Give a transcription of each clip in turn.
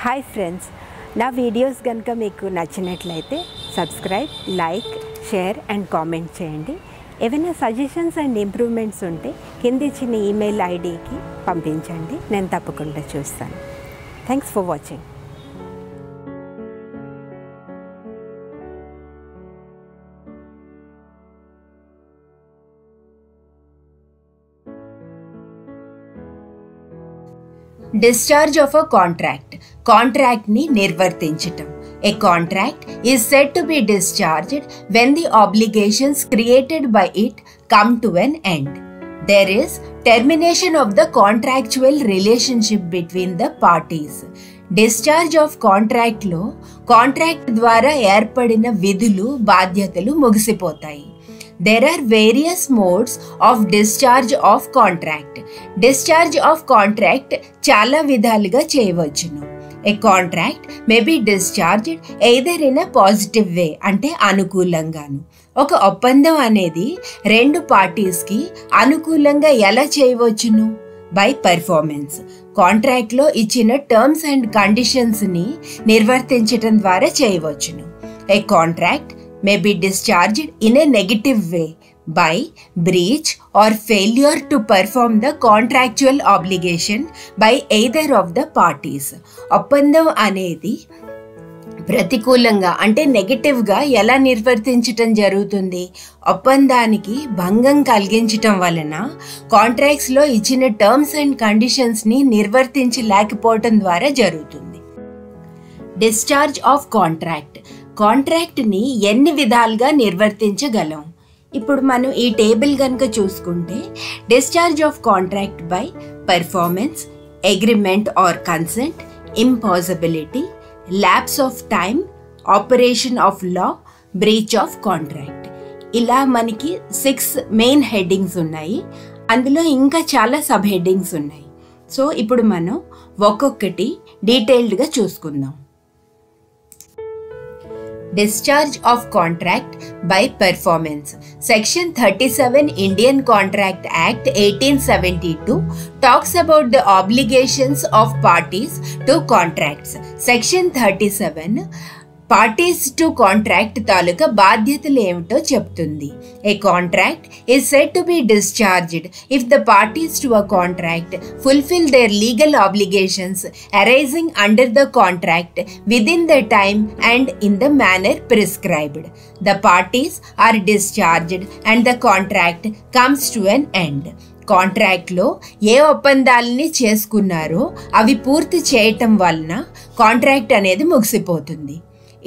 Hi friends, నా videos కనుక మీకు నచ్చినట్లయితే subscribe, like, share and comment చేయండి. ఏమైనా సజెషన్స్ అండ్ ఇంప్రూవ్మెంట్స్ ఉంటే కింద ఇచ్చిన ఈమెయిల్ ఐడికి పంపించండి, నేను తప్పకుండా చూస్తాను. Thanks for watching. Discharge of a contract. Contract ni nirvartinchatam. A contract is said to be discharged when the obligations created by it come to an end. There is termination of the contractual relationship between the parties. Discharge of contract lo contract ద్వారా ఏర్పడిన విధులు బాధ్యతలు ముగిసిపోతాయి. There are various modes of discharge of contract. Discharge of contract చాలా విధాలుగా చేయవచ్చును. A contract may be discharged either in a positive way, అంటే అనుకూలంగాను. ఒక ఒప్పందం అనేది రెండు పార్టీస్కి అనుకూలంగా ఎలా చేయవచ్చును? By performance. కాంట్రాక్ట్లో ఇచ్చిన టర్మ్స్ అండ్ కండిషన్స్ని నిర్వర్తించడం ద్వారా చేయవచ్చును. A contract may be discharged in a negative way by breach or failure to perform the contractual obligation by either of the parties. ఒప్పందం అనేది ప్రతికూలంగా అంటే నెగటివ్గా ఎలా నిర్వర్తించటం జరుగుతుంది? ఒప్పందానికి భంగం కలిగించటం వలన కాంట్రాక్ట్స్లో ఇచ్చిన టర్మ్స్ అండ్ కండిషన్స్ని నిర్వర్తించలేకపోవటం ద్వారా జరుగుతుంది. Discharge of contract. కాంట్రాక్ట్ని ఎన్ని విధాలుగా నిర్వర్తించగలం? ఇప్పుడు మనం ఈ టేబుల్ కనుక చూసుకుంటే discharge of contract by performance, agreement or consent, impossibility, lapse of time, operation of law, breach of contract. ఇలా మనకి 6 మెయిన్ హెడ్డింగ్స్ ఉన్నాయి. అందులో ఇంకా చాలా సబ్ హెడ్డింగ్స్ ఉన్నాయి. సో ఇప్పుడు మనం ఒక్కొక్కటి డీటెయిల్డ్గా చూసుకుందాం. Discharge of contract by performance. Section 37 Indian Contract Act 1872 talks about the obligations of parties to contracts. Section 37 parties to contract తాలూకా బాధ్యతలు ఏమిటో చెప్తుంది. A contract is said to be discharged if the parties to a contract fulfill their legal obligations arising under the contract within the time and in the manner prescribed. The parties are discharged and the contract comes to an end. కాంట్రాక్ట్లో ఏ ఒప్పందాలని చేసుకున్నారో అవి పూర్తి చేయటం వలన contract అనేది ముగిసిపోతుంది.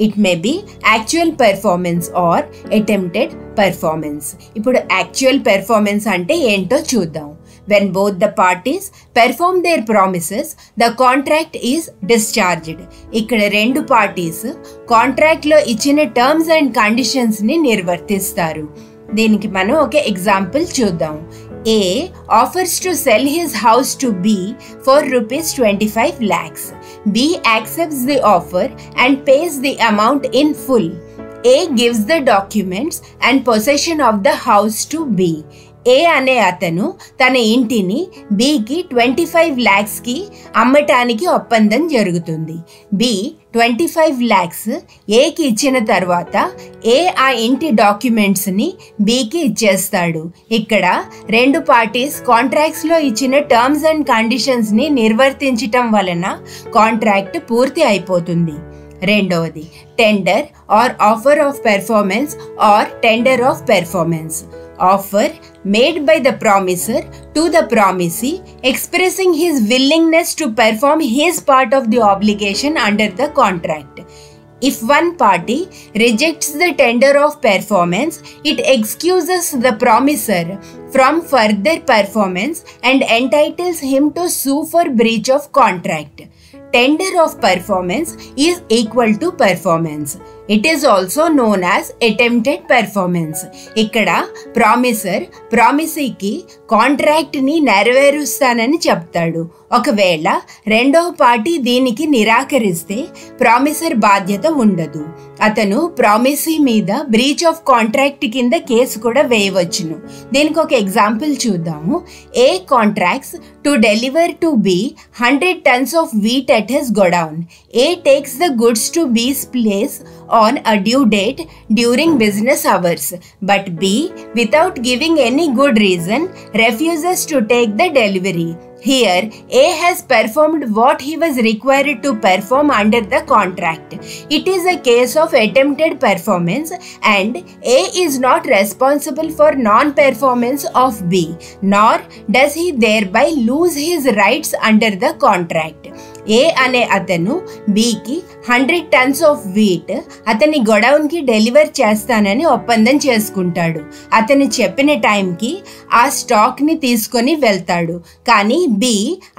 It may be actual performance or attempted performance. ఇప్పుడు actual performance అంటే ఏంటో చూద్దాం. When both the parties perform their promises, the contract is discharged. ఇక్కడ రెండు పార్టీస్ కాంట్రాక్ట్లో ఇచ్చిన టర్మ్స్ అండ్ కండిషన్స్ని నిర్వర్తిస్తారు. దీనికి మనం ఒక ఎగ్జాంపుల్ చూద్దాం. A offers to sell his house to B for rupees 25 lakhs. B accepts the offer and pays the amount in full. A gives the documents and possession of the house to B. A అనే అతను తన ఇంటిని Bకి 25 lakhsకి అమ్మటానికి ఒప్పందం జరుగుతుంది. B 25 lakhs Aకి ఇచ్చిన తర్వాత A ఆ ఇంటి డాక్యుమెంట్స్ని Bకి ఇచ్చేస్తాడు. ఇక్కడ రెండు పార్టీస్ కాంట్రాక్ట్స్లో ఇచ్చిన టర్మ్స్ అండ్ కండిషన్స్ని నిర్వర్తించటం వలన కాంట్రాక్ట్ పూర్తి అయిపోతుంది. రెండవది tender or offer of performance or tender of performance. Offer made by the promiser to the promisee expressing his willingness to perform his part of the obligation under the contract. If one party rejects the tender of performance, it excuses the promiser from further performance and entitles him to sue for breach of contract. Tender of performance is equal to performance. It is also known as attempted performance. ఇక్కడ ప్రామిసీకి కాంట్రాక్ట్ని నెరవేరుస్తానని చెప్తాడు. ఒకవేళ రెండవ party దీనికి నిరాకరిస్తే promissory బాధ్యత ఉండదు. అతను promisee మీద breach of contract కింద కేసు కూడా వేయవచ్చును. దీనికి ఒక ఎగ్జాంపుల్ చూద్దాము. A contracts to deliver to B 100 tons of wheat at his godown. A takes the goods to B's place on a due date during business hours, but B, without giving any good reason, refuses to take the delivery. Here, A has performed what he was required to perform under the contract. It is a case of attempted performance, and A is not responsible for non-performance of B, nor does he thereby lose his rights under the contract. ఏ అనే అతను బికి 100 tons of wheat అతని గొడౌన్కి deliver చేస్తానని ఒప్పందం చేసుకుంటాడు. అతను చెప్పిన టైంకి ఆ స్టాక్ని తీసుకొని వెళ్తాడు. కానీ బి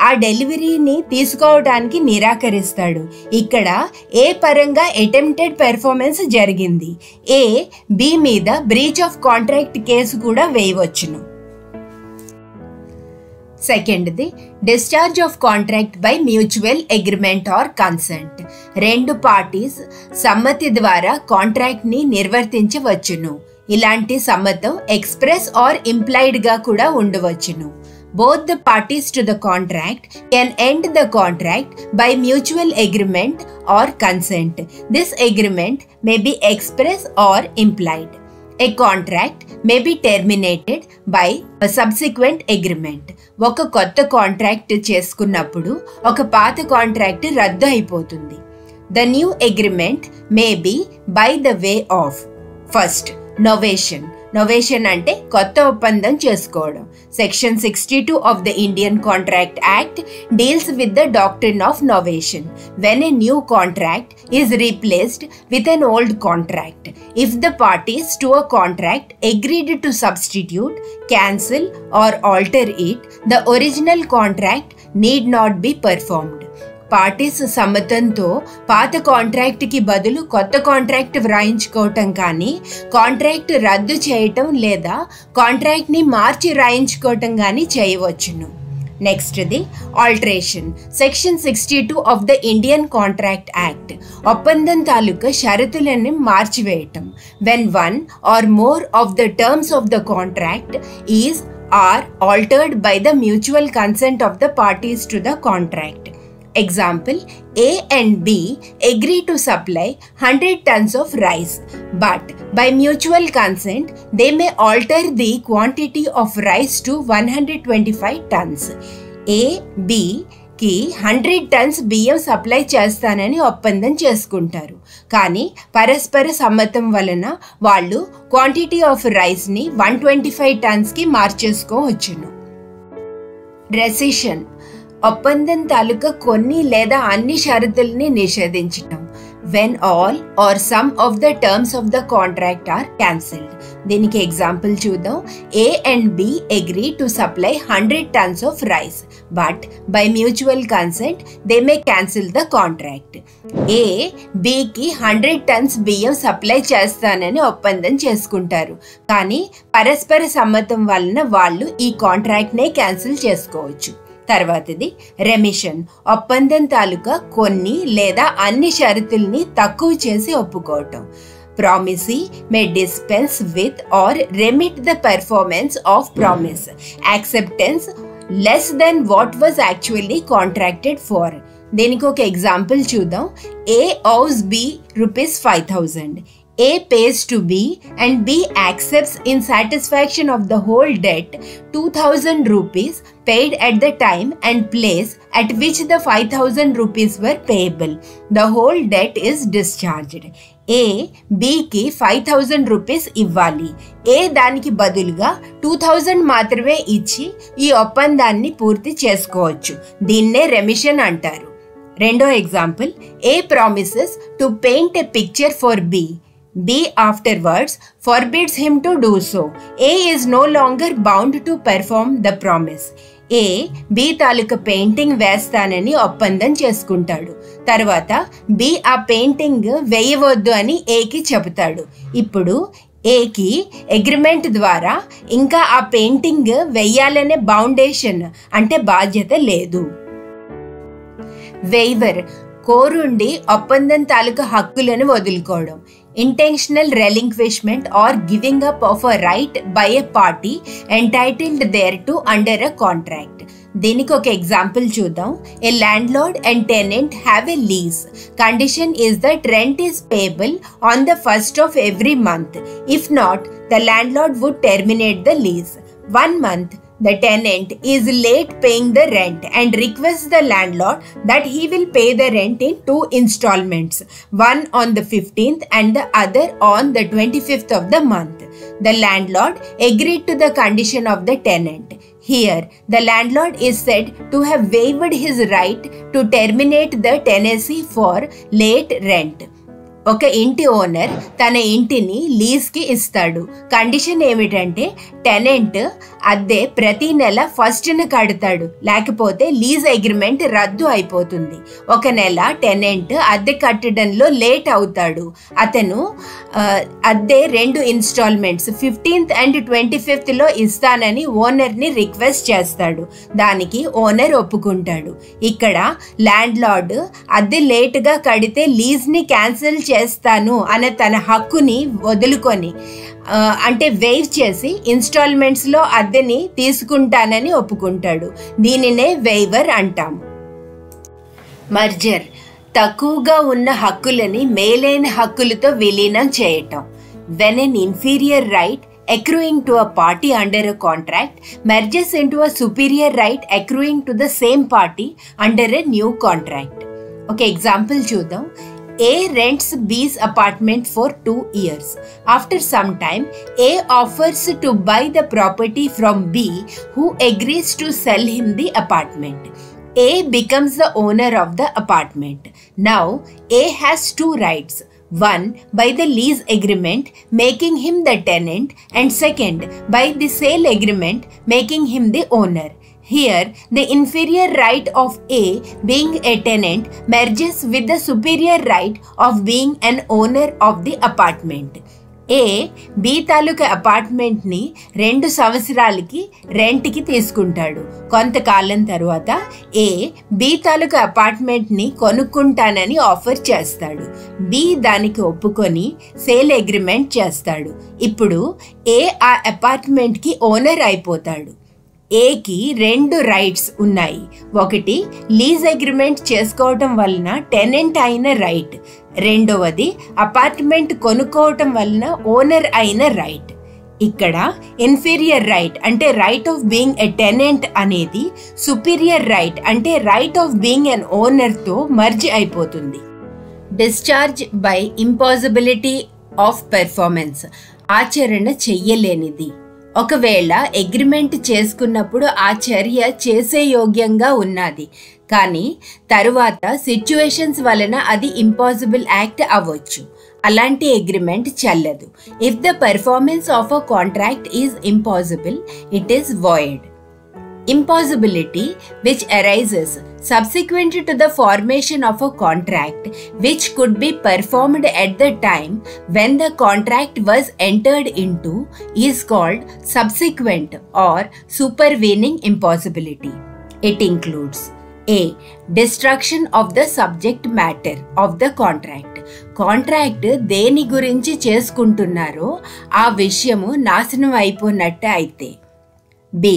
ఆ డెలివరీని తీసుకోవడానికి నిరాకరిస్తాడు. ఇక్కడ ఏ పరంగా అటెంప్టెడ్ పెర్ఫార్మెన్స్ జరిగింది. ఏ బి మీద బ్రీచ్ ఆఫ్ కాంట్రాక్ట్ కేసు కూడా వేయవచ్చును. సెకండ్ది discharge of contract by mutual agreement or consent. రెండు పార్టీస్ సమ్మతి ద్వారా కాంట్రాక్ట్ని నిర్వర్తించవచ్చును. ఇలాంటి సమ్మతం ఎక్స్ప్రెస్ ఆర్ ఇంప్లైడ్గా కూడా ఉండవచ్చును. Both the parties to the contract can end the contract by mutual agreement or consent. This agreement may be express or implied. A contract may be terminated by a subsequent agreement. ఒక కొత్త contract చేసుకున్నప్పుడు ఒక పాత contract రద్దు అయిపోతుంది. The new agreement may be by the way of first novation. Novation అంటే కొత్త ఒప్పందం చేసుకోవడం. Section 62 of the Indian Contract Act deals with the doctrine of novation. When a new contract is replaced with an old contract, if the parties to a contract agreed to substitute, cancel or alter it, the original contract need not be performed. Parties సమ్మతంతో పాత కాంట్రాక్ట్కి బదులు కొత్త contract వ్రాయించుకోవటం కానీ contract రద్దు చేయటం లేదా కాంట్రాక్ట్ని మార్చి వ్రాయించుకోవటం కానీ చేయవచ్చును. నెక్స్ట్ది alteration. Section 62 of the Indian contract act ఒప్పందం తాలూకా షరతులను మార్చివేయటం. When one or more of the terms of the contract is are altered by the mutual consent of the parties to the contract. Example, A and B agree to supply 100 tons of rice, but by mutual consent, they may alter the quantity of rice to 125 tons. A, B కి 100 tons బియ్యం supply చేస్తానని ఒప్పందం చేసుకుంటారు. కానీ పరస్పర సమ్మతం వలన వాళ్ళు quantity of రైస్ని 125 tonsకి మార్చేసుకోవచ్చును. రెసిషన్. ఒప్పందం తాలూకా కొన్ని లేదా అన్ని షరతుల్ని నిషేధించటం. When all or some of the terms of the contract are cancelled. దీనికి ఎగ్జాంపుల్ చూద్దాం. A and B agree to supply 100 tons of rice, but by mutual consent they may cancel the contract. A బికి 100 tons బియ్యం supply చేస్తానని ఒప్పందం చేసుకుంటారు. కానీ పరస్పర సమ్మతం వలన వాళ్ళు ఈ కాంట్రాక్ట్నే క్యాన్సిల్ చేసుకోవచ్చు. తర్వాతది రెమిషన్. ఒప్పందం తాలూకా కొన్ని లేదా అన్ని షరతుల్ని తక్కువ చేసి ఒప్పుకోవటం. Promisee may dispense with or remit the performance of promise, acceptance less than what was actually contracted for. దీనికి ఒక ఎగ్జాంపుల్ చూద్దాం. A owes B ₹5,000. A pays to B and B accepts in satisfaction of the whole debt 2,000 rupees paid at the time and place at which the 5,000 rupees were payable. The whole debt is discharged. A Bకి 5,000 rupees ఇవ్వాలి. A దానికి బదులుగా 2,000 మాత్రమే ఇచ్చి ఈ ఒప్పందాన్ని పూర్తి చేసుకోవచ్చు. దీన్నే రెమిషన్ అంటారు. రెండో example. A promises to paint a picture for B. B afterwards forbids him to do so. A is no longer bound to perform the promise. A B తాలూకా పెయింటింగ్ వేస్తానని ఒప్పందం చేసుకుంటాడు. తర్వాత బి ఆ పెయింటింగ్ వేయవద్దు అని ఏకి చెబుతాడు. ఇప్పుడు ఏకి అగ్రిమెంట్ ద్వారా ఇంకా ఆ పెయింటింగ్ వెయ్యాలనే బౌండేషన్ అంటే బాధ్యత లేదు. వెయివర్ కోరుండి ఒప్పందం తాలూకా హక్కులను వదులుకోవడం. Intentional relinquishment or giving up of a right by a party entitled thereto under a contract. దీనికి ఒక ఎగ్జాంపుల్ చూద్దాం. A landlord and tenant have a lease. Condition is that rent is payable on the first of every month. If not, the landlord would terminate the lease. 1 month the tenant is late paying the rent and requests the landlord that he will pay the rent in 2 installments, one on the 15th and the other on the 25th of the month. The landlord agreed to the condition of the tenant. Here, the landlord is said to have waived his right to terminate the tenancy for late rent. ఒక ఇంటి owner తన ఇంటిని లీజ్కి ఇస్తాడు. Condition ఏమిటంటే tenant అద్దె ప్రతి నెల ఫస్ట్న కడతాడు, లేకపోతే లీజ్ అగ్రిమెంట్ రద్దు అయిపోతుంది. ఒక నెల టెనెంట్ అద్దె కట్టడంలో లేట్ అవుతాడు. అతను అద్దె 2 ఇన్స్టాల్మెంట్స్ 15th and 25th ఇస్తానని ఓనర్ని రిక్వెస్ట్ చేస్తాడు. దానికి ఓనర్ ఒప్పుకుంటాడు. ఇక్కడ ల్యాండ్ లార్డ్ అద్దె లేట్గా కడితే లీజ్ని క్యాన్సిల్ చేస్తాను అనే తన హక్కుని వదులుకొని అంటే వేవ్ చేసి ఇన్స్టాల్మెంట్స్లో అద్దెని తీసుకుంటానని ఒప్పుకుంటాడు. దీనినే వేవర్ అంటాం. మర్జర్ తక్కువగా ఉన్న హక్కులని మేలైన హక్కులతో విలీనం చేయటం. When an inferior right accruing to a party under a contract merges into a superior right accruing to the same party under a new contract. Okay, example చూద్దాం. A rents B's apartment for 2 years. After some time, A offers to buy the property from B, who agrees to sell him the apartment. A becomes the owner of the apartment. Now, A has 2 rights. One, by the lease agreement, making him the tenant, and second, by the sale agreement, making him the owner. Here, the inferior right of A, being a tenant, merges with the superior right of being an owner of the apartment. A, B తాలూకా అపార్ట్మెంట్ని 2 సంవత్సరాలకి రెంట్కి తీసుకుంటాడు. కొంతకాలం తర్వాత A, B taluka అపార్ట్మెంట్ని కొనుక్కుంటానని offer చేస్తాడు. B దానికి ఒప్పుకొని sale agreement చేస్తాడు. ఇప్పుడు A ఆ అపార్ట్మెంట్కి ఓనర్ అయిపోతాడు. ఏకి 2 రైట్స్ ఉన్నాయి. ఒకటి లీజ్ అగ్రిమెంట్ చేసుకోవటం వలన టెనెంట్ అయిన రైట్, రెండవది అపార్ట్మెంట్ కొనుక్కోవటం వలన ఓనర్ అయిన రైట్. ఇక్కడ ఇన్ఫీరియర్ రైట్ అంటే right of being a tenant అనేది సుపీరియర్ రైట్ అంటే రైట్ ఆఫ్ బీయింగ్ ఎన్ ఓనర్తో మర్జ్ అయిపోతుంది. Discharge by impossibility of performance, ఆచరణ చెయ్యలేనిది. ఒకవేళ అగ్రిమెంట్ చేసుకున్నప్పుడు ఆ చర్య చేసే యోగ్యంగా ఉన్నది, కానీ తరువాత సిచ్యువేషన్స్ వలన అది ఇంపాసిబుల్ యాక్ట్ అవ్వచ్చు. అలాంటి అగ్రిమెంట్ చెల్లదు. If the performance of a contract is impossible, it is void. Impossibility which arises subsequent to the formation of a contract which could be performed at the time when the contract was entered into is called subsequent or supervening impossibility. It includes A. Destruction of the subject matter of the contract. Contract దేని గురించి చేసుకుంటున్నారో ఆ విషయము నాశనం అయిపోయినట్టే అయితే. B.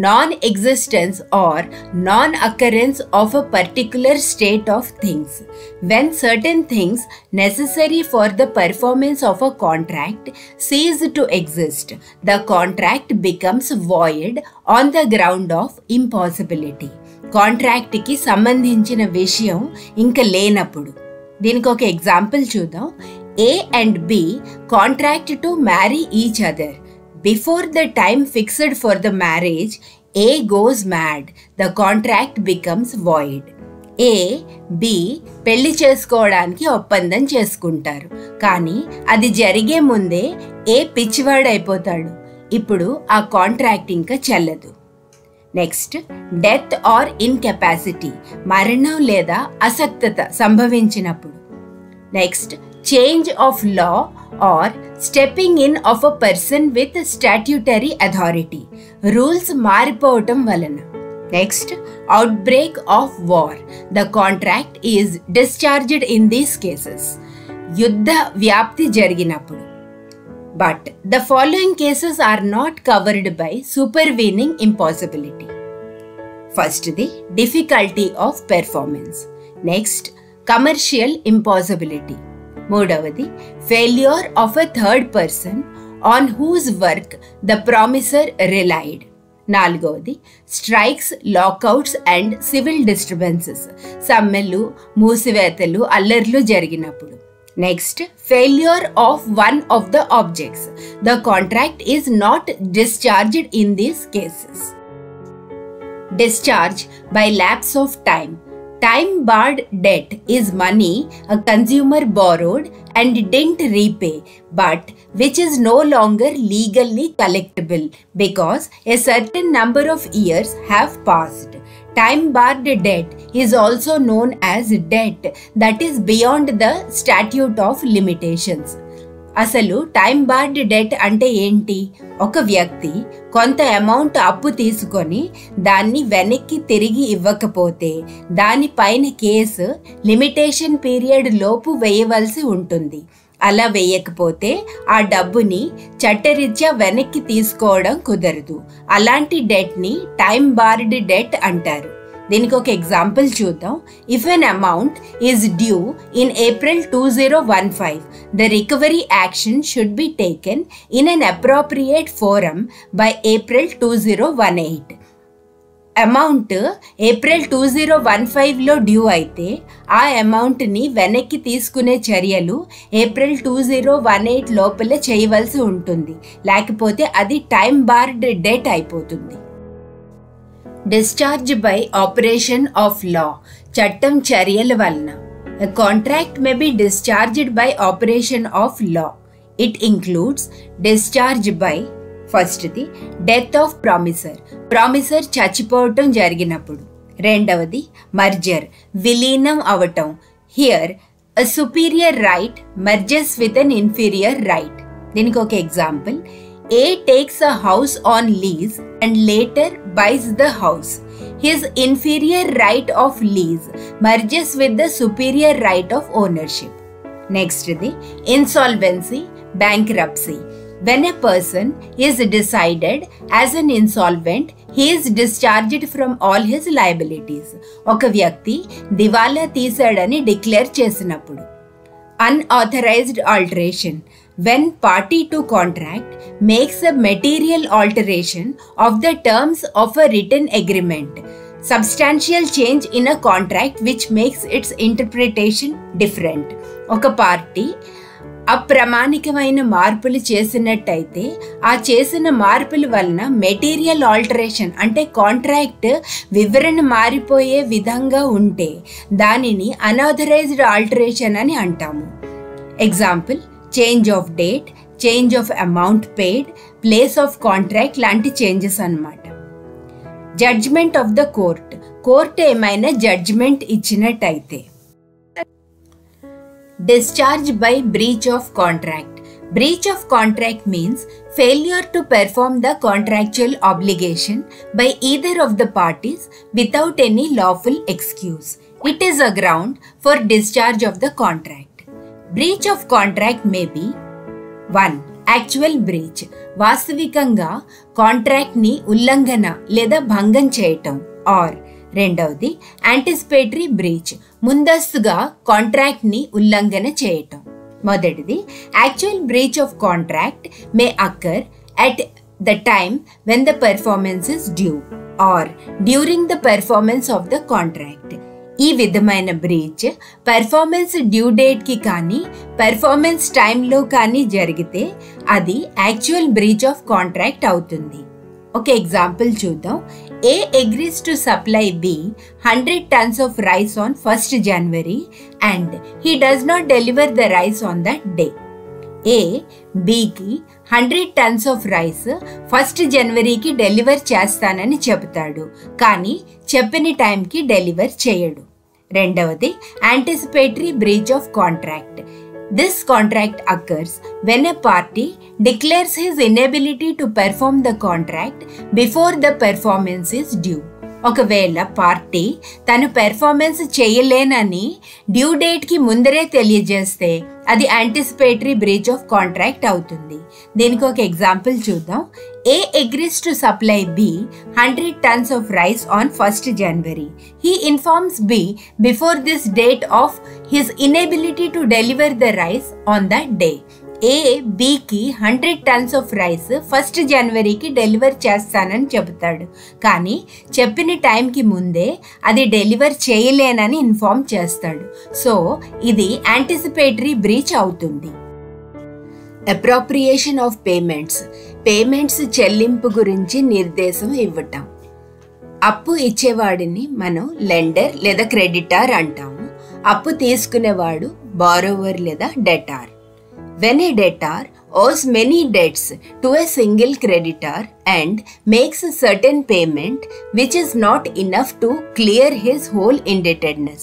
Non-existence or non-occurrence of a particular state of things. When certain things necessary for the performance of a contract cease to exist, the contract becomes void on the ground of impossibility. Contract కి సంబంధించిన విషయం ఇంకా లేనప్పుడు. దీనికి ఒక example చూద్దాం. A and B contract to marry each other. Before the time fixed for the marriage, A goes mad. The contract becomes void. A, B పెళ్లి చేసుకోవడానికి ఒప్పందం చేసుకుంటారు, కానీ అది జరిగే ముందే A పిచ్చివాడైపోతాడు. ఇప్పుడు ఆ కాంట్రాక్ట్ ఇంకా చెల్లదు. నెక్స్ట్ డెత్ ఆర్ ఇన్కెపాసిటీ, మరణం లేదా అసక్తత సంభవించినప్పుడు. Next change of law or stepping in of a person with statutory authority, rules మారిపోవటం వలన. Next outbreak of war, the contract is discharged in these cases, యుద్ధ వ్యాప్తి జరిగినప్పుడు. But the following cases are not covered by supervening impossibility. First, the difficulty of performance. Next, commercial impossibility. Moodavadi, failure of a third person on whose work the promiser relied. Nalgovadi, strikes, lockouts and civil disturbances. Sammelu, మూసివేతలు, అల్లర్లు జరిగినప్పుడు. Next, failure of one of the objects. The contract is not discharged in these cases. Discharge by lapse of time. Time-barred debt is money a consumer borrowed and didn't repay, but which is no longer legally collectible because a certain number of years have passed. Time-barred debt is also known as debt that is beyond the statute of limitations. అసలు time board debt అంటే ఏంటి? ఒక వ్యక్తి కొంత amount అప్పు తీసుకొని దాన్ని వెనక్కి తిరిగి ఇవ్వకపోతే దానిపైన కేసు లిమిటేషన్ పీరియడ్ లోపు వేయవలసి ఉంటుంది. అలా వేయకపోతే ఆ డబ్బుని చట్టరీత్యా వెనక్కి తీసుకోవడం కుదరదు. అలాంటి డెట్ని టైం బార్డ్ డెట్ అంటారు. దీనికి ఒక ఎగ్జాంపుల్ చూద్దాం. If an amount is due in April 2015, the recovery action should be taken in an appropriate forum by April 2018. Amount April 2015లో డ్యూ అయితే ఆ అమౌంట్ని వెనక్కి తీసుకునే చర్యలు ఏప్రిల్ 2018 లోపల చేయవలసి ఉంటుంది. లేకపోతే అది టైం బార్డ్ డెట్ అయిపోతుంది. Discharge by operation of law, చట్టం చర్యల వలన. A contract may be discharged by operation of law. It includes discharge by, ఫస్ట్ది డెత్ ఆఫ్ ప్రామిసర్, ప్రామిసర్ చచ్చిపోవటం జరిగినప్పుడు. రెండవది మర్జర్, విలీనం అవటం. Here a superior right merges with an inferior right. దీనికి ఒక example. A takes a house on lease and later buys the house. His inferior right of lease merges with the superior right of ownership. Next, the insolvency, bankruptcy. When a person is decided as an insolvent, he is discharged from all his liabilities. ఒక వ్యక్తి దివాలా తీసాడని declare చేసినప్పుడు. Unauthorized alteration. When party to contract makes a material alteration of the terms of a written agreement, substantial change in a contract which makes its interpretation different. ఒక party అప్రమాణికమైన మార్పులు చేసినట్టయితే ఆ చేసిన మార్పుల వలన మెటీరియల్ ఆల్టరేషన్ అంటే contract వివరణ మారిపోయే విధంగా ఉంటే దానిని అన్ఆథరైజ్డ్ ఆల్టరేషన్ అని అంటాము. Example, change of date, change of amount paid, place of contract లాంటి చేంజెస్ అన్నమాట. Judgment of the court, court ఏమైనా జడ్జ్మెంట్ ఇచ్చినట్టయితే. Discharge by breach of contract. Breach of contract means failure to perform the contractual obligation by either of the parties without any lawful excuse. It is a ground for discharge of the contract. Breach of contract may be 1. Actual breach. వాస్తవికంగా కాంట్రాక్ట్ని ఉల్లంఘన లేదా భంగం చేయటం. Are రెండవది anticipatory breach, ముందస్తుగా కాంట్రాక్ట్ని ఉల్లంఘన చేయటం. మొదటిది actual breach of contract may occur at the time when the performance is due or during the performance of the contract. ఈ విధమైన బ్రీచ్ పెర్ఫార్మెన్స్ డ్యూ డేట్కి కానీ పెర్ఫార్మెన్స్ టైంలో కానీ జరిగితే అది యాక్చువల్ బ్రీచ్ ఆఫ్ కాంట్రాక్ట్ అవుతుంది. ఒక ఎగ్జాంపుల్ చూద్దాం. A agrees to supply B 100 tons of rice on 1st January and he does not deliver the rice on that day. A బికి 100 tons ఆఫ్ రైస్ 1st జనవరికి deliver చేస్తానని చెబుతాడు, కానీ చెప్పిన టైంకి డెలివర్ చేయడు. రెండవది anticipatory breach of contract. This contract occurs when a party declares his inability to perform the contract before the performance is due. ఒకవేళ పార్టీ తను పెర్ఫార్మెన్స్ చేయలేనని డ్యూ డేట్కి ముందరే తెలియజేస్తే అది యాంటిసిపేటరీ బ్రీచ్ ఆఫ్ కాంట్రాక్ట్ అవుతుంది. దీనికి ఒక ఎగ్జాంపుల్ చూద్దాం. A agrees to supply B 100 tons of rice on 1st January. He informs B before this date of his inability to deliver the rice on that day. A Bకి 100 tons of rice 1st జనవరికి deliver చేస్తానని చెబుతాడు, కానీ చెప్పిన టైంకి ముందే అది deliver చేయలేనని ఇన్ఫార్మ్ చేస్తాడు. సో ఇది యాంటిసిపేటరీ బ్రీచ్ అవుతుంది. అప్రోప్రియేషన్ ఆఫ్ పేమెంట్స్ చెల్లింపు గురించి నిర్దేశం ఇవ్వటం. అప్పు ఇచ్చేవాడిని మనం లెండర్ లేదా క్రెడిటార్ అంటాము. అప్పు తీసుకునేవాడు బారోవర్ లేదా debtor. When a debtor owes many debts to a single creditor and makes a certain payment which is not enough to clear his whole indebtedness,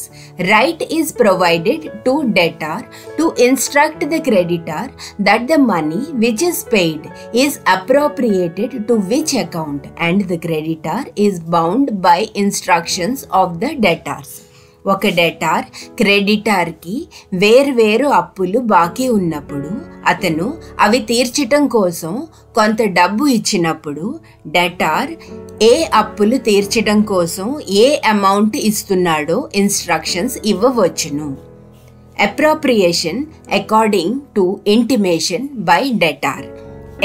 right is provided to debtor to instruct the creditor that the money which is paid is appropriated to which account, and the creditor is bound by instructions of the debtors. ఒక debtor క్రెడిటార్కి వేర్వేరు అప్పులు బాకీ ఉన్నప్పుడు అతను అవి తీర్చటం కోసం కొంత డబ్బు ఇచ్చినప్పుడు డెటార్ ఏ అప్పులు తీర్చటం కోసం ఏ అమౌంట్ ఇస్తున్నాడో ఇన్స్ట్రక్షన్స్ ఇవ్వవచ్చును. Appropriation according to intimation by debtor.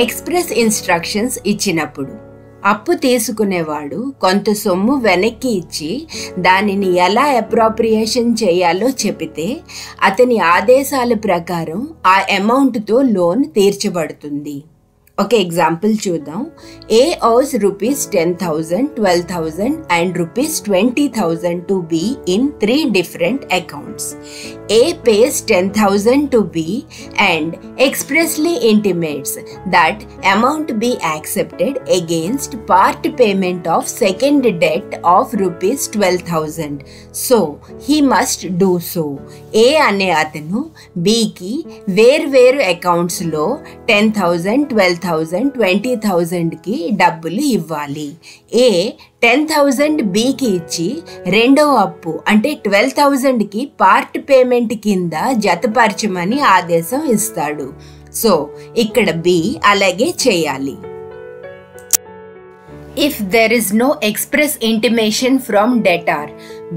Express instructions ఇచ్చినప్పుడు అప్పు తీసుకునేవాడు కొంత సొమ్ము వెనక్కి ఇచ్చి దానిని ఎలా అప్రోప్రియేషన్ చేయాలో చెబితే అతని ఆదేశాల ప్రకారం ఆ అమౌంట్తో లోన్ తీర్చబడుతుంది. ఒక ఎగ్జాంపుల్ చూద్దాం. A owes rupees 10,000, 12,000 and rupees 20,000 to B in 3 different accounts. A pays 10,000 to B and expressly intimates that amount be accepted against part payment of second debt of rupees 12,000. So he must do so. A అనే అతను Bకి వేర్వేరు అకౌంట్స్లో 10,000, 12,000, 20,000కి డబ్బులు ఇవ్వాలి. ఏ 10,000 బికి ఇచ్చి రెండవ అప్పు అంటే 12,000కి part payment కింద జతపరచమని ఆదేశం ఇస్తాడు. సో ఇక్కడ బి అలాగే చేయాలి. If there is no express intimation from debtor,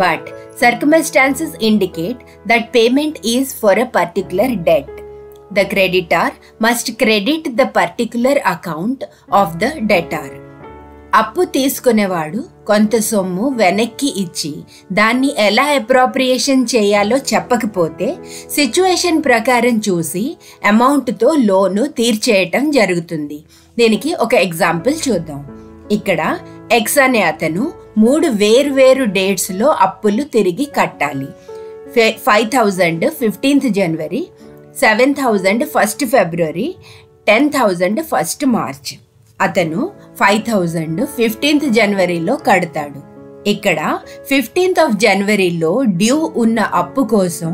but circumstances indicate that payment is for a particular debt, the creditor must credit the particular account of the debtor. అప్పు తీసుకునేవాడు కొంత సొమ్ము వెనక్కి ఇచ్చి దాన్ని ఎలా అప్రోప్రియేషన్ చేయాలో చెప్పకపోతే సిచ్యువేషన్ ప్రకారం చూసి అమౌంట్తో లోను తీర్చేయటం జరుగుతుంది. దీనికి ఒక ఎగ్జాంపుల్ చూద్దాం. ఇక్కడ ఎక్స్ అనే అతను 3 వేర్వేరు డేట్స్లో అప్పులు తిరిగి కట్టాలి. 5,000 15th జనవరి, 7,000 1st ఫిబ్రవరి, 10,000 1st మార్చ్. అతను 5,000 15th జనవరిలో కడతాడు. ఇక్కడ 15th జనవరిలో డ్యూ ఉన్న అప్పు కోసం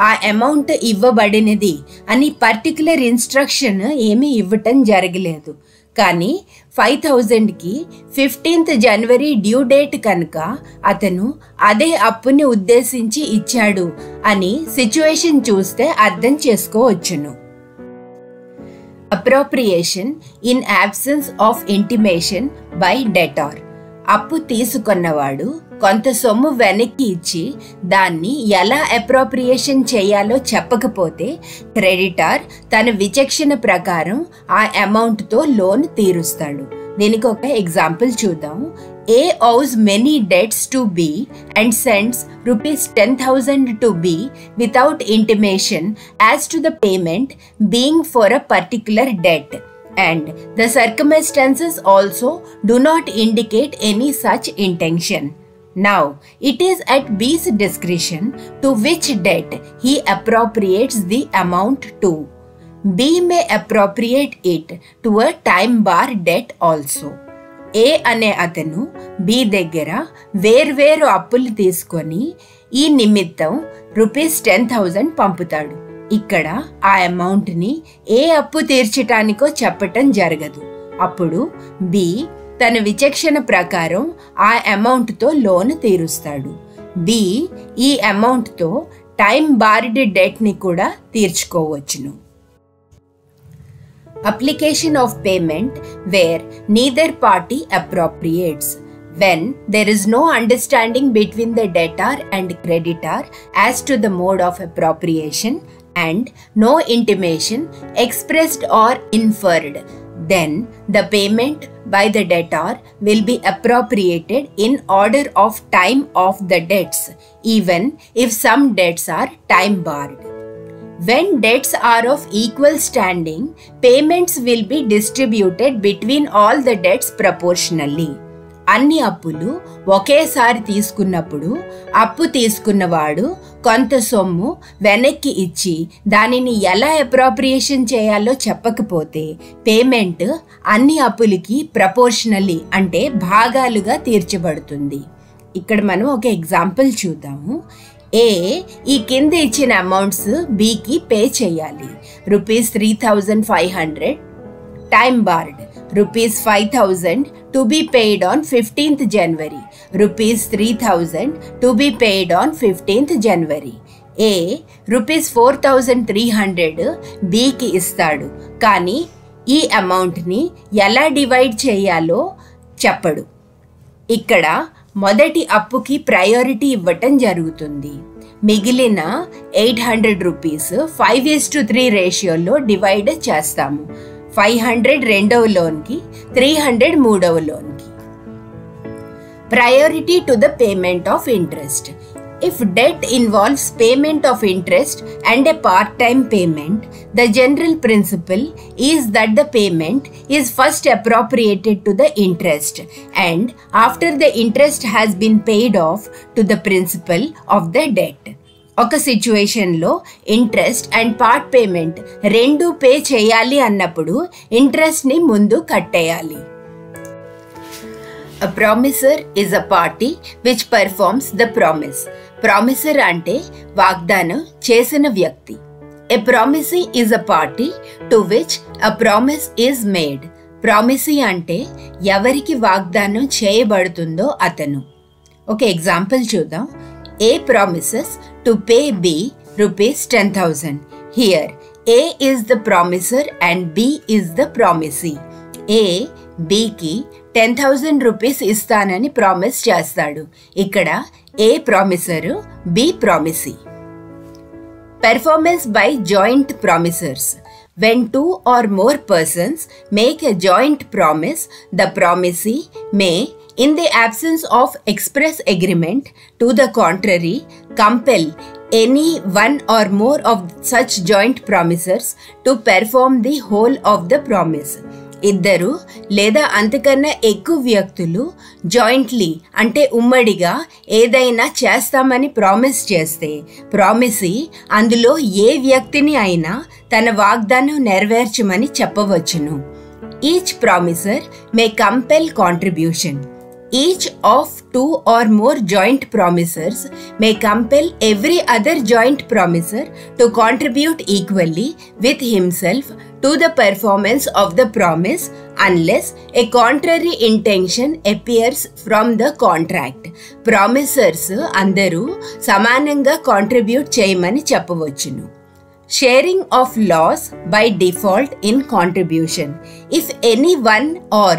ఆ అమౌంట్ ఇవ్వబడినది అని పర్టికులర్ ఇన్స్ట్రక్షన్ ఏమీ ఇవ్వటం జరగలేదు. కానీ 5,000కి 15th జనవరి డ్యూ డేట్ కనుక అతను అదే అప్పుని ఉద్దేశించి ఇచ్చాడు అని సిచ్యువేషన్ చూస్తే అర్థం చేసుకోవచ్చును. Appropriation in absence of intimation by debtor. అప్పు తీసుకున్నవాడు కొంత సొమ్ము వెనక్కి ఇచ్చి దాన్ని ఎలా అప్రోప్రియేషన్ చేయాలో చెప్పకపోతే క్రెడిటార్ తన విచక్షణ ప్రకారం ఆ అమౌంట్తో లోన్ తీరుస్తాడు. దీనికి ఒక ఎగ్జాంపుల్ చూద్దాం. A owes many debts to B and sends rupees 10,000 to B without intimation as to the payment being for a particular debt, and the circumstances also do not indicate any such intention. Now, it is at B's discretion to which debt he appropriates the amount to. B may appropriate it to a time-bar debt also. A అనే అతను B దగ్గర వేర్వేరు అప్పులు తీసుకొని ఈ నిమిత్తం ₹10,000 పంపుతాడు. ఇక్కడ ఆ అమౌంట్ని ఏ అప్పు తీర్చటానికో చెప్పటం జరగదు. అప్పుడు B తన విచక్షణ ప్రకారం ఆ అమౌంట్తో లోన్ తీరుస్తాడు. B ఈ అమౌంట్తో టైమ్ బార్డ్ డెట్ని కూడా తీర్చుకోవచ్చును. Application of payment where neither party appropriates. When there is no understanding between the debtor and creditor as to the mode of appropriation and no intimation expressed or inferred, then the payment by the debtor will be appropriated in order of time of the debts, even if some debts are time barred. When debts are of equal standing, payments will be distributed between all the debts proportionally. అన్ని అప్పులు ఒకేసారి తీసుకున్నప్పుడు అప్పు తీసుకున్నవాడు కొంత సొమ్ము వెనక్కి ఇచ్చి దానిని ఎలా అప్రోప్రియేషన్ చేయాలో చెప్పకపోతే పేమెంట్ అన్ని అప్పులకి ప్రపోర్షనల్లీ అంటే భాగాలుగా తీర్చబడుతుంది. ఇక్కడ మనం ఒక ఎగ్జాంపుల్ చూద్దాము. A ఈ కింద ఇచ్చిన అమౌంట్స్ Bకి పే చేయాలి. ₹3,500 time board, ₹5,000 to be paid on 15th January, ₹3,000 to be paid on 15th January. A ₹4,300 Bకి ఇస్తాడు, కానీ ఈ అమౌంట్ని ఎలా డివైడ్ చేయాలో చెప్పడు. ఇక్కడ మొదటి అప్పుకి ప్రయారిటీ ఇవ్వటం జరుగుతుంది. మిగిలిన ₹800 5:3 రేషియోలో డివైడ్ చేస్తాము. 500 రెండవ లోన్కి, 300 మూడవ లోన్కి. Priority to the payment of interest. If debt involves payment of interest and a part-time payment, the general principle is that the payment is first appropriated to the interest, and after the interest has been paid off to the principal of the debt. ఒక సిచ్యువేషన్లో interest and part payment రెండు pay చేయాలి అన్నప్పుడు ఇంట్రెస్ట్ని ముందు కట్టేయాలి. A promisor is a party which performs the promise. Promisor అంటే వాగ్దానం చేసిన వ్యక్తి. A promisee is a party to which a promise is made. Promisee అంటే ఎవరికి వాగ్దానం చేయబడుతుందో అతను. ఒక ఎగ్జాంపుల్ చూద్దాం. A promises to pay B ₹10,000. Here A is the promisor and B is the promisee. A Bకి ₹10,000 ఇస్తానని ప్రామిస్ చేస్తాడు. ఇక్కడ A ప్రామిసరు, B promisee. Performance by joint promisors. When two or more persons make a joint promise, the promisee may, in the absence of express agreement to the contrary, compel any one or more of such joint promisors to perform the whole of the promise. ఇద్దరు లేదా అంతకన్నా ఎక్కువ వ్యక్తులు jointly అంటే ఉమ్మడిగా ఏదైనా చేస్తామని promise చేస్తే ప్రామిసీ అందులో ఏ వ్యక్తిని అయినా తన వాగ్దానం నెరవేర్చమని చెప్పవచ్చును. Each promissory May compel contribution. Each of two or more joint promisors may compel every other joint promisor to contribute equally with himself to the performance of the promise unless a contrary intention appears from the contract. Promisors అందరూ సమానంగా contribute చేయమని చెప్పవచ్చును. Sharing of loss by default in contribution. If any one or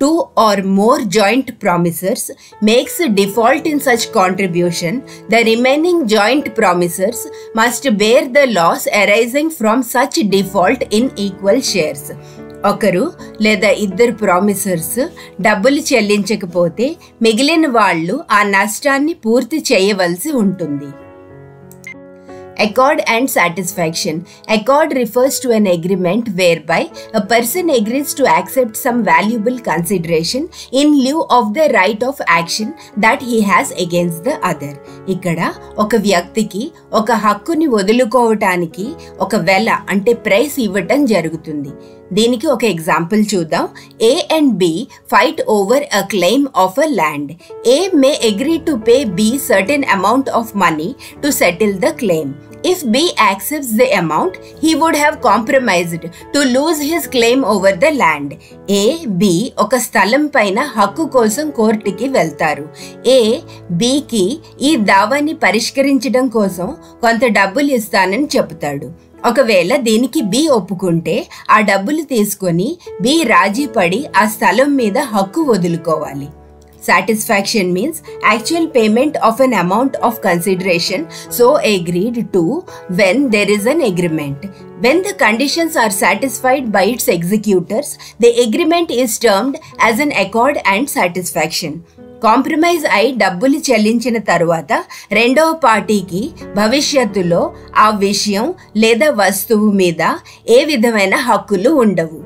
two or more joint promisors makes a default in such contribution, the remaining joint promisors must bear the loss arising from such default in equal shares. ఒకరు లేదా ఇద్దరు ప్రామిసర్స్ డబ్బులు చెల్లించకపోతే మిగిలిన వాళ్ళు ఆ నష్టాన్ని పూర్తి చేయవలసి ఉంటుంది. Accord and satisfaction. Accord refers to an agreement whereby a person agrees to accept some valuable consideration in lieu of the right of action that he has against the other. ఇక్కడ ఒక వ్యక్తికి ఒక హక్కుని వదులుకోవటానికి ఒక వెల అంటే ప్రైస్ ఇవ్వటం జరుగుతుంది. దీనికి ఒక ఎగ్జాంపుల్ చూద్దాం. A and B fight over a claim of a land. A may agree to pay B certain amount of money to settle the claim. If B accepts the amount, he would have compromised to lose his claim over the land. A, B ఒక స్థలం పైన హక్కు కోసం కోర్టుకి వెళ్తారు. A, Bకి ఈ దావాని పరిష్కరించడం కోసం కొంత డబ్బులు ఇస్తానని చెబుతాడు. ఒకవేళ దీనికి బి ఒప్పుకుంటే ఆ డబ్బులు తీసుకొని బి రాజీ పడి ఆ స్థలం మీద హక్కు వదులుకోవాలి. Satisfaction means actual payment of an amount of consideration so agreed to when there is an agreement. When the conditions are satisfied by its executors, the agreement is termed as an accord and satisfaction. Compromise అయి డబ్బులు చెల్లించిన తరువాత రెండవ పార్టీకి భవిష్యత్తులో ఆ విషయం లేదా వస్తువు మీద ఏ విధమైన హక్కులు ఉండవు.